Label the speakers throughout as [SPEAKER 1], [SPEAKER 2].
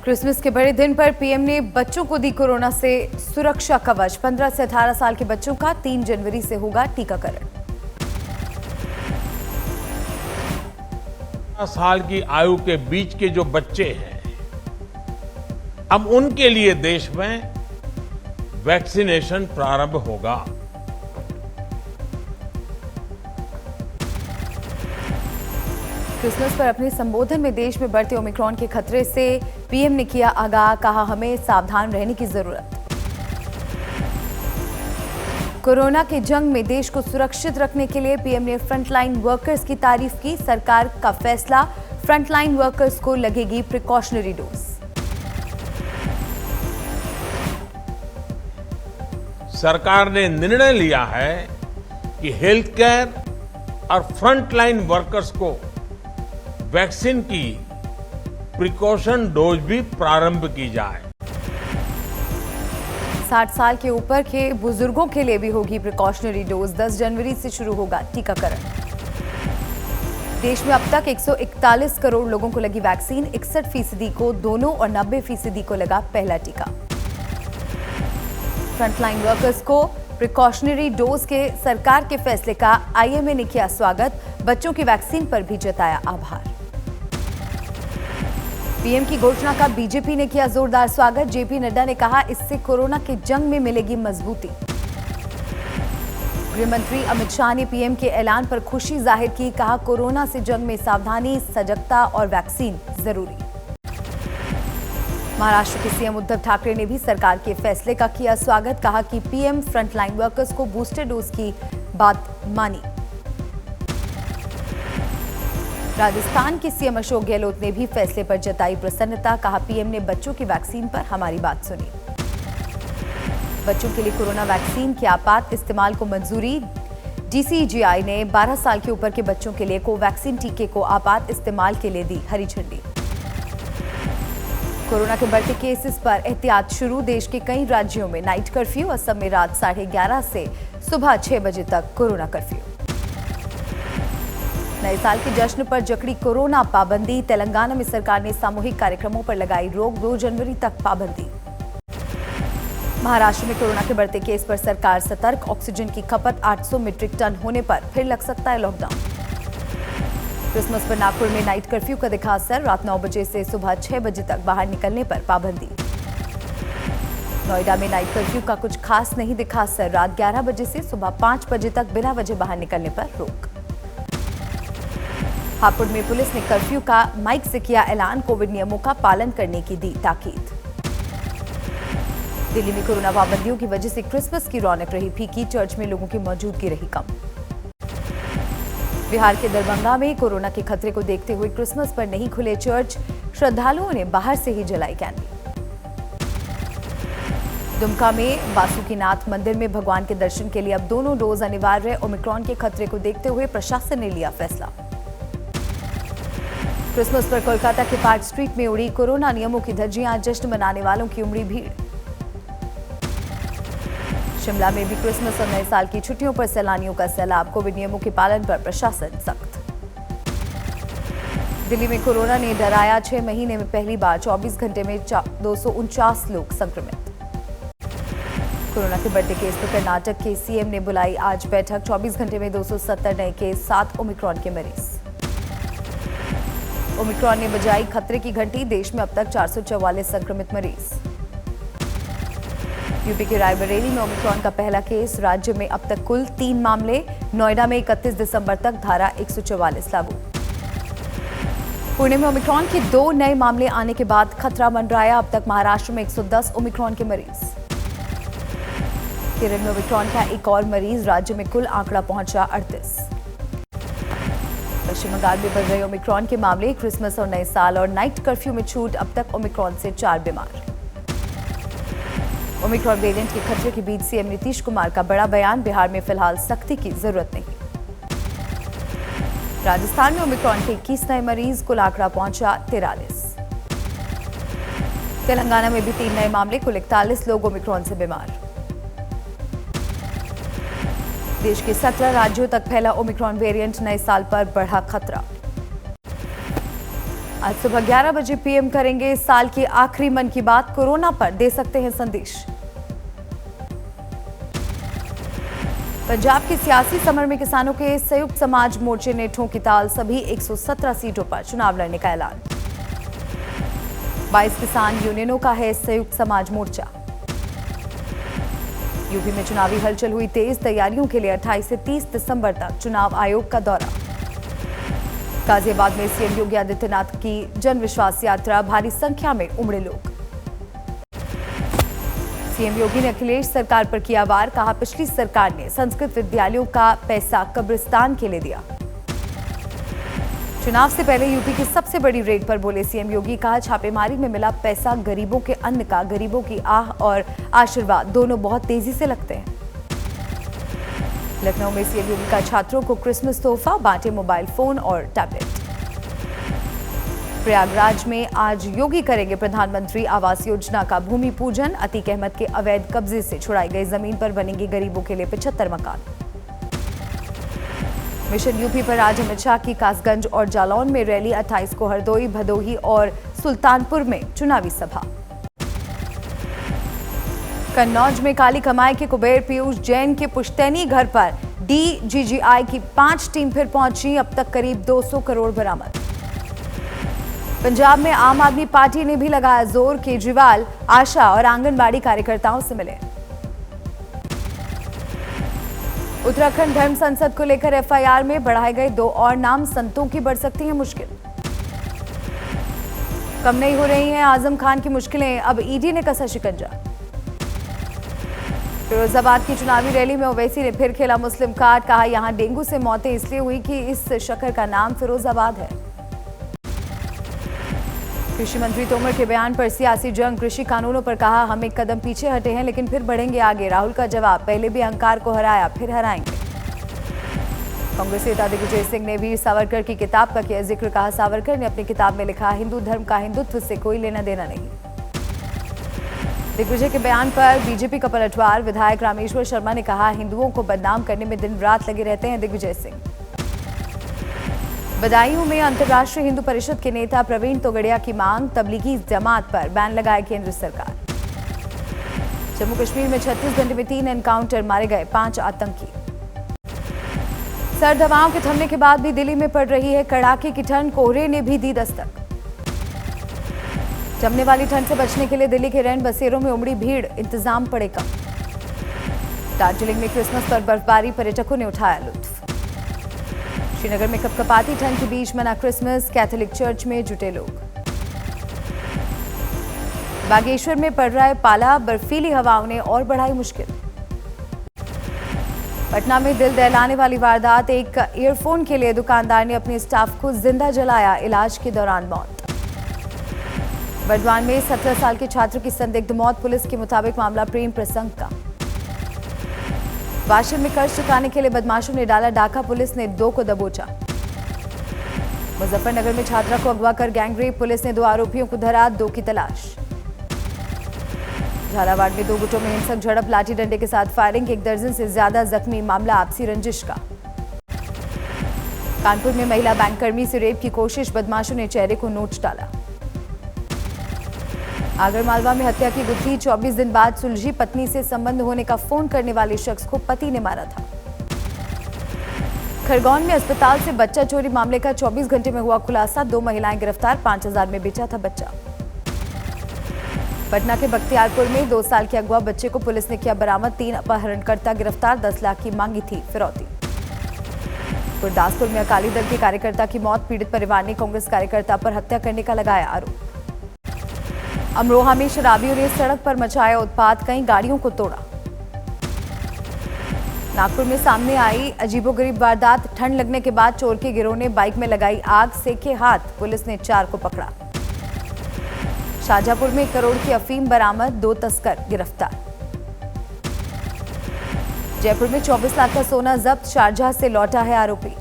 [SPEAKER 1] Christmas के बड़े दिन पर पीएम ने बच्चों को दी कोरोना से सुरक्षा कवच। 15 से 18 साल के बच्चों का 3 जनवरी से होगा टीकाकरण।
[SPEAKER 2] 18 साल की आयु के बीच के जो बच्चे हैं, अब उनके लिए देश में वैक्सीनेशन प्रारंभ होगा।
[SPEAKER 1] क्रिसमस पर अपने संबोधन में देश में बढ़ते ओमिक्रॉन के खतरे से पीएम ने किया आगाह, कहा हमें सावधान रहने की जरूरत। कोरोना की जंग में देश को सुरक्षित रखने के लिए पीएम ने फ्रंटलाइन वर्कर्स की तारीफ की। सरकार का फैसला, फ्रंटलाइन वर्कर्स को लगेगी प्रिकॉशनरी डोज।
[SPEAKER 2] सरकार ने निर्णय लिया है कि हेल्थ केयर और फ्रंटलाइन वर्कर्स को वैक्सीन की प्रिकॉशन डोज भी प्रारंभ की जाए।
[SPEAKER 1] 60 साल के ऊपर के बुजुर्गों के लिए भी होगी प्रिकॉशनरी डोज। 10 जनवरी से शुरू होगा टीकाकरण। देश में अब तक 141 करोड़ लोगों को लगी वैक्सीन। 61% को दोनों और 90% को लगा पहला टीका। फ्रंटलाइन वर्कर्स को प्रिकॉशनरी डोज के सरकार के फैसले का आईएमए ने किया स्वागत। बच्चों की वैक्सीन पर भी जताया आभार। पीएम की घोषणा का बीजेपी ने किया जोरदार स्वागत। जेपी नड्डा ने कहा इससे कोरोना की जंग में मिलेगी मजबूती। गृह मंत्री अमित शाह ने पीएम के ऐलान पर खुशी जाहिर की। कहा कोरोना से जंग में सावधानी, सजगता और वैक्सीन जरूरी। महाराष्ट्र के सीएम उद्धव ठाकरे ने भी सरकार के फैसले का किया स्वागत। कहा कि पीएम फ्रंटलाइन वर्कर्स को बूस्टर डोज की बात मानी। राजस्थान के सीएम अशोक गहलोत ने भी फैसले पर जताई प्रसन्नता। कहा पीएम ने बच्चों की वैक्सीन पर हमारी बात सुनी। बच्चों के लिए कोरोना वैक्सीन के आपात इस्तेमाल को मंजूरी। डीसीजीआई ने 12 साल के ऊपर के बच्चों के लिए कोवैक्सीन टीके को आपात इस्तेमाल के लिए दी हरी झंडी। कोरोना के बढ़ते केसेस पर एहतियात शुरू। देश के कई राज्यों में नाइट कर्फ्यू। असम में रात 11:30 से सुबह 6 बजे तक कोरोना कर्फ्यू। नए साल के जश्न पर जकड़ी कोरोना पाबंदी। तेलंगाना में सरकार ने सामूहिक कार्यक्रमों पर लगाई रोक। 2 जनवरी तक पाबंदी। महाराष्ट्र में कोरोना के बढ़ते केस पर सरकार सतर्क। ऑक्सीजन की खपत 800 मीट्रिक टन होने पर फिर लग सकता है लॉकडाउन। क्रिसमस पर नागपुर में नाइट कर्फ्यू का दिखा असर। रात 9 बजे से सुबह 6 बजे तक बाहर निकलने पर पाबंदी। नोएडा में नाइट कर्फ्यू का कुछ खास नहीं दिखा असर। रात 11 बजे से सुबह 5 बजे तक बिना वजह बाहर निकलने पर रोक। हापुड़ में पुलिस ने कर्फ्यू का माइक से किया ऐलान। कोविड नियमों का पालन करने की दी ताकीद। दिल्ली में कोरोना पाबंदियों की वजह से क्रिसमस की रौनक रही फीकी। चर्च में लोगों की मौजूदगी रही कम। बिहार के दरभंगा में कोरोना के खतरे को देखते हुए क्रिसमस पर नहीं खुले चर्च। श्रद्धालुओं ने बाहर से ही जलाई कैंडल। दुमका में बासुकीनाथ मंदिर में भगवान के दर्शन के लिए अब दोनों डोज अनिवार्य। ओमिक्रॉन के खतरे को देखते हुए प्रशासन ने लिया फैसला। क्रिसमस पर कोलकाता के पार्क स्ट्रीट में उड़ी कोरोना नियमों की धज्जियां। जश्न मनाने वालों की उमड़ी भीड़। शिमला में भी क्रिसमस और नए साल की छुट्टियों पर सैलानियों का सैलाब। कोविड नियमों के पालन पर प्रशासन सख्त। दिल्ली में कोरोना ने डराया। 6 महीने में पहली बार 24 घंटे में 249 लोग संक्रमित। कोरोना के बढ़ते केस पर कर्नाटक के सीएम ने बुलाई आज बैठक। 24 घंटे में 270 नए केस, 7 ओमिक्रॉन के मरीज। ओमिक्रॉन ने बजाई खतरे की घंटी। देश में अब तक 444 संक्रमित मरीज। यूपी के रायबरेली में ओमिक्रॉन का पहला केस। राज्य में अब तक कुल 3 मामले। नोएडा में 31 दिसंबर तक धारा 144 लागू। पुणे में ओमिक्रॉन के 2 नए मामले आने के बाद खतरा मंडराया। अब तक महाराष्ट्र में 110 ओमिक्रॉन के मरीज। केरल में ओमिक्रॉन का एक और मरीज। राज्य में कुल आंकड़ा पहुंचा 38। पश्चिम बंगाल में बढ़ रहे ओमिक्रॉन के मामले। क्रिसमस और नए साल और नाइट कर्फ्यू में छूट। अब तक ओमिक्रॉन से 4 बीमार। ओमिक्रॉन वेरिएंट के खतरे के बीच सीएम नीतीश कुमार का बड़ा बयान। बिहार में फिलहाल सख्ती की जरूरत नहीं। राजस्थान में ओमिक्रॉन के 21 नए मरीज। कुल आंकड़ा पहुंचा 43। तेलंगाना में भी 3 नए मामले। कुल 41 लोग ओमिक्रॉन से बीमार। देश के 17 राज्यों तक फैला ओमिक्रॉन वेरिएंट। नए साल पर बढ़ा खतरा। आज सुबह 11 बजे पीएम करेंगे साल की आखिरी मन की बात, कोरोना पर दे सकते हैं संदेश। पंजाब के सियासी समर में किसानों के संयुक्त समाज मोर्चे ने ठोकी ताल, सभी 117 सीटों पर चुनाव लड़ने का ऐलान। 22 किसान यूनियनों का है संयुक्त समाज मोर्चा। यूपी में चुनावी हलचल हुई तेज, तैयारियों के लिए 28 से 30 दिसंबर तक चुनाव आयोग का दौरा। गाजियाबाद में सीएम योगी आदित्यनाथ की जन विश्वास यात्रा, भारी संख्या में उमड़े लोग। सीएम योगी ने अखिलेश सरकार पर किया वार, कहा पिछली सरकार ने संस्कृत विद्यालयों का पैसा कब्रिस्तान के लिए दिया। चुनाव से पहले यूपी की सबसे बड़ी रेड पर बोले सीएम योगी, कहा छापेमारी में मिला पैसा गरीबों के अन्न का, गरीबों की आह और आशीर्वाद दोनों बहुत तेजी से लगते हैं। लखनऊ में सीएम योगी का छात्रों को क्रिसमस तोहफा, बांटे मोबाइल फोन और टैबलेट। प्रयागराज में आज योगी करेंगे प्रधानमंत्री आवास योजना का भूमि पूजन, अतीक अहमद के अवैध कब्जे से छुड़ाई गई जमीन पर बनेंगे गरीबों के लिए 75 मकान। मिशन यूपी पर आज अमित शाह की कासगंज और जालौन में रैली, 28 को हरदोई, भदोही और सुल्तानपुर में चुनावी सभा। कन्नौज में काली कमाई के कुबेर पीयूष जैन के पुश्तैनी घर पर डीजीजीआई की 5 टीम फिर पहुंची, अब तक करीब 200 करोड़ बरामद। पंजाब में आम आदमी पार्टी ने भी लगाया जोर, केजरीवाल आशा और आंगनबाड़ी कार्यकर्ताओं से मिले। उत्तराखंड धर्म संसद को लेकर एफआईआर में बढ़ाए गए 2 और नाम, संतों की बढ़ सकती है मुश्किल। कम नहीं हो रही हैं आजम खान की मुश्किलें, अब ईडी ने कसा शिकंजा। फिरोजाबाद की चुनावी रैली में ओवैसी ने फिर खेला मुस्लिम कार्ड, कहा यहां डेंगू से मौतें इसलिए हुई कि इस शहर का नाम फिरोजाबाद है। कृषि मंत्री तोमर के बयान पर सियासी जंग, कृषि कानूनों पर कहा हम एक कदम पीछे हटे हैं लेकिन फिर बढ़ेंगे आगे। राहुल का जवाब, पहले भी अहंकार को हराया फिर हराएंगे। कांग्रेस नेता दिग्विजय सिंह ने वीर सावरकर की किताब का किया जिक्र, कहा सावरकर ने अपनी किताब में लिखा हिंदू धर्म का हिंदुत्व से कोई लेना देना नहीं। दिग्विजय के बयान पर बीजेपी का पलटवार, विधायक रामेश्वर शर्मा ने कहा हिंदुओं को बदनाम करने में दिन रात लगे रहते हैं दिग्विजय सिंह। बदायूं में अंतर्राष्ट्रीय हिंदू परिषद के नेता प्रवीण तोगड़िया की मांग, तबलीगी जमात पर बैन लगाए केंद्र सरकार। जम्मू कश्मीर में 36 घंटे में 3 एनकाउंटर, मारे गए 5 आतंकी। सर्द हवाओं के थमने के बाद भी दिल्ली में पड़ रही है कड़ाके की ठंड, कोहरे ने भी दी दस्तक। जमने वाली ठंड से बचने के लिए दिल्ली के रैन बसेरों में उमड़ी भीड़, इंतजाम पड़े कम। दार्जिलिंग में क्रिसमस पर बर्फबारी, पर्यटकों ने उठाया लुत्फ। श्रीनगर में कपकपाती ठंड के बीच मना क्रिसमस, कैथोलिक चर्च में जुटे लोग। बागेश्वर में पड़ रहा है पाला, बर्फीली हवाओं ने और बढ़ाई मुश्किल। पटना में दिल दहलाने वाली वारदात, एक ईयरफोन के लिए दुकानदार ने अपने स्टाफ को जिंदा जलाया, इलाज के दौरान मौत। बर्दवान में 17 साल के छात्र की संदिग्ध मौत, पुलिस के मुताबिक मामला प्रेम प्रसंग का। वाशिम में कर्ज चुकाने के लिए बदमाशों ने डाला डाका, पुलिस ने 2 को दबोचा। मुजफ्फरनगर में छात्रा को अगवा कर गैंगरेप, पुलिस ने 2 आरोपियों को धरा, 2 की तलाश। झालावाड़ में 2 गुटों में हिंसक झड़प, लाठी डंडे के साथ फायरिंग, 1 दर्जन से ज्यादा जख्मी, मामला आपसी रंजिश का। कानपुर में महिला बैंककर्मी से रेप की कोशिश, बदमाशों ने चेहरे को नोच डाला। आगरमालवा में हत्या की गुत्थी, 24 दिन बाद सुलझी, पत्नी से संबंध होने का फोन करने वाले शख्स को पति ने मारा था। खरगोन में अस्पताल से बच्चा चोरी मामले का 24 घंटे में हुआ खुलासा, 2 महिलाएं गिरफ्तार, 5000 में बेचा था बच्चा। पटना के बख्तियारपुर में 2 साल के अगवा बच्चे को पुलिस ने किया बरामद, 3 अपहरणकर्ता गिरफ्तार, 10 लाख की मांगी थी फिरौती। गुरदासपुर में अकाली दल के कार्यकर्ता की मौत, पीड़ित परिवार ने कांग्रेस कार्यकर्ता पर हत्या करने का लगाया आरोप। अमरोहा में शराबियों ने सड़क पर मचाया उत्पात, कई गाड़ियों को तोड़ा। नागपुर में सामने आई अजीबोगरीब वारदात, ठंड लगने के बाद चोर के गिरोह ने बाइक में लगाई आग, सेके हाथ, पुलिस ने 4 को पकड़ा। शाहजहांपुर में 1 करोड़ की अफीम बरामद, 2 तस्कर गिरफ्तार। जयपुर में 24 लाख का सोना जब्त, शारजाह से लौटा है आरोपी।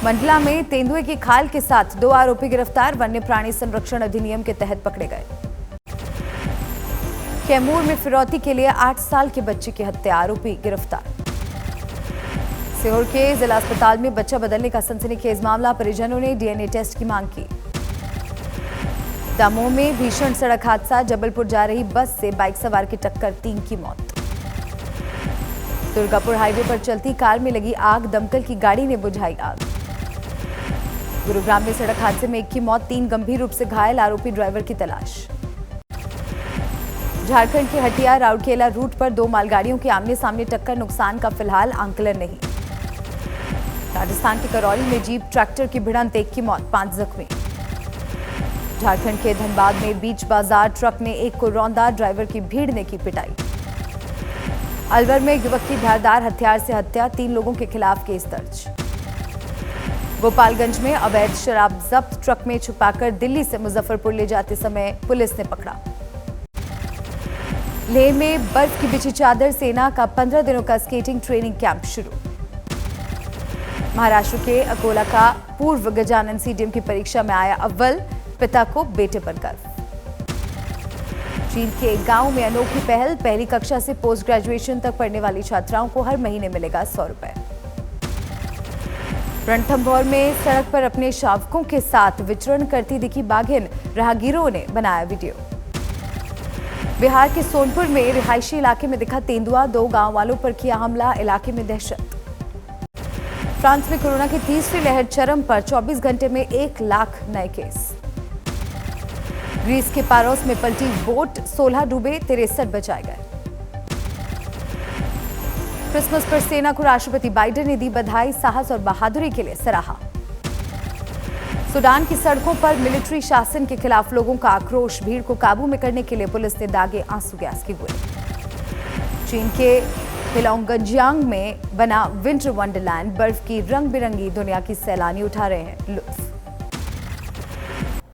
[SPEAKER 1] मंडला में तेंदुए की खाल के साथ 2 आरोपी गिरफ्तार, वन्य प्राणी संरक्षण अधिनियम के तहत पकड़े गए। कैमूर में फिरौती के लिए 8 साल के बच्चे की हत्या, आरोपी गिरफ्तार। सीहोर के जिला अस्पताल में बच्चा बदलने का सनसनीखेज मामला, परिजनों ने डीएनए टेस्ट की मांग की। दमोह में भीषण सड़क हादसा, जबलपुर जा रही बस से बाइक सवार की टक्कर, 3 की मौत। दुर्गापुर हाईवे पर चलती कार में लगी आग, दमकल की गाड़ी ने बुझाई आग। गुरुग्राम में सड़क हादसे में 1 की मौत, 3 गंभीर रूप से घायल, आरोपी ड्राइवर की तलाश। झारखंड के हटिया राउरकेला रूट पर 2 मालगाड़ियों की आमने सामने टक्कर, नुकसान का फिलहाल आंकलन नहीं। राजस्थान के करौली में जीप ट्रैक्टर की भिड़ंत, 1 की मौत, 5 जख्मी। झारखंड के धनबाद में बीच बाजार ट्रक ने 1 को रौंदा, ड्राइवर की भीड़ ने की पिटाई। अलवर में युवक की धारदार हथियार से हत्या, 3 लोगों के खिलाफ केस दर्ज। गोपालगंज में अवैध शराब जब्त, ट्रक में छुपाकर दिल्ली से मुजफ्फरपुर ले जाते समय पुलिस ने पकड़ा। लेह में बर्फ की बिछी चादर, सेना का 15 दिनों का स्केटिंग ट्रेनिंग कैंप शुरू। महाराष्ट्र के अकोला का पूर्व गजानन सीडीएम की परीक्षा में आया अव्वल, पिता को बेटे पर गर्व। चीन के एक गांव में अनोखी पहल, पहली कक्षा से पोस्ट ग्रेजुएशन तक पढ़ने वाली छात्राओं को हर महीने मिलेगा 100 रुपए। रणथंभौर में सड़क पर अपने शावकों के साथ विचरण करती दिखी बाघिन, राहगीरों ने बनाया वीडियो। बिहार के सोनपुर में रिहायशी इलाके में दिखा तेंदुआ, 2 गांव वालों पर किया हमला, इलाके में दहशत। फ्रांस में कोरोना की तीसरी लहर चरम पर, 24 घंटे में 1 लाख नए केस। ग्रीस के पारोस में पलटी बोट, 16 डूबे, 63 बचाए गए। क्रिसमस पर सेना को राष्ट्रपति बाइडेन ने दी बधाई, साहस और बहादुरी के लिए सराहा। सूडान की सड़कों पर मिलिट्री शासन के खिलाफ लोगों का आक्रोश, भीड़ को काबू में करने के लिए पुलिस ने दागे आंसू गैस की गोली। चीन के हेलोंगजियांग में बना विंटर वंडरलैंड, बर्फ की रंग बिरंगी दुनिया की सैलानी उठा रहे हैं लुत्फ।